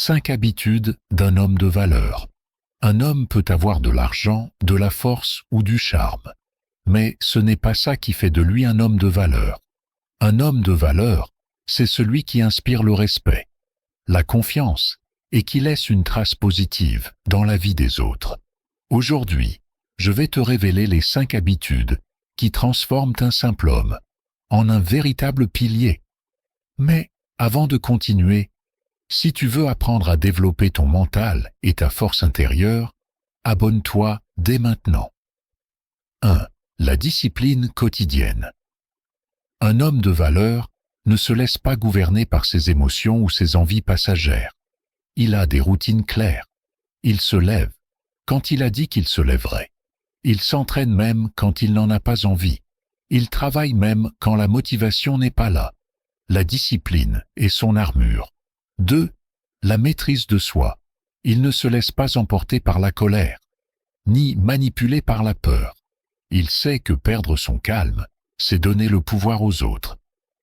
5 habitudes d'un homme de valeur. Un homme peut avoir de l'argent, de la force ou du charme. Mais ce n'est pas ça qui fait de lui un homme de valeur. Un homme de valeur, c'est celui qui inspire le respect, la confiance et qui laisse une trace positive dans la vie des autres. Aujourd'hui, je vais te révéler les 5 habitudes qui transforment un simple homme en un véritable pilier. Mais avant de continuer, si tu veux apprendre à développer ton mental et ta force intérieure, abonne-toi dès maintenant. 1. La discipline quotidienne. Un homme de valeur ne se laisse pas gouverner par ses émotions ou ses envies passagères. Il a des routines claires. Il se lève quand il a dit qu'il se lèverait. Il s'entraîne même quand il n'en a pas envie. Il travaille même quand la motivation n'est pas là. La discipline est son armure. 2. La maîtrise de soi. Il ne se laisse pas emporter par la colère, ni manipuler par la peur. Il sait que perdre son calme, c'est donner le pouvoir aux autres.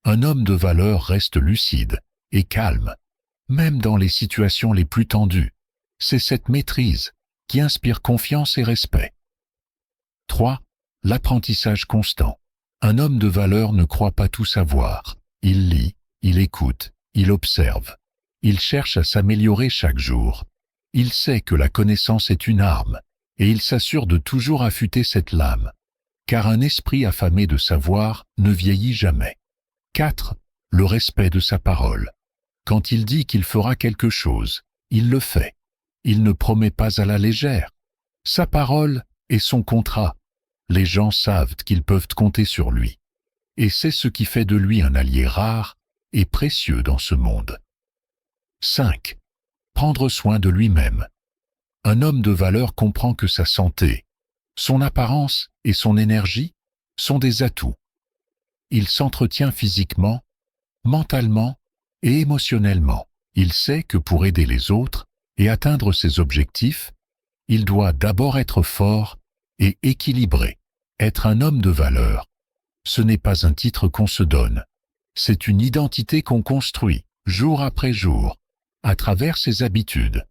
Un homme de valeur reste lucide et calme, même dans les situations les plus tendues. C'est cette maîtrise qui inspire confiance et respect. 3. L'apprentissage constant. Un homme de valeur ne croit pas tout savoir. Il lit, il écoute, il observe. Il cherche à s'améliorer chaque jour. Il sait que la connaissance est une arme, et il s'assure de toujours affûter cette lame, car un esprit affamé de savoir ne vieillit jamais. 4. Le respect de sa parole. Quand il dit qu'il fera quelque chose, il le fait. Il ne promet pas à la légère. Sa parole est son contrat. Les gens savent qu'ils peuvent compter sur lui. Et c'est ce qui fait de lui un allié rare et précieux dans ce monde. 5. Prendre soin de lui-même. Un homme de valeur comprend que sa santé, son apparence et son énergie sont des atouts. Il s'entretient physiquement, mentalement et émotionnellement. Il sait que pour aider les autres et atteindre ses objectifs, il doit d'abord être fort et équilibré. Être un homme de valeur, ce n'est pas un titre qu'on se donne. C'est une identité qu'on construit, jour après jour, à travers ses habitudes.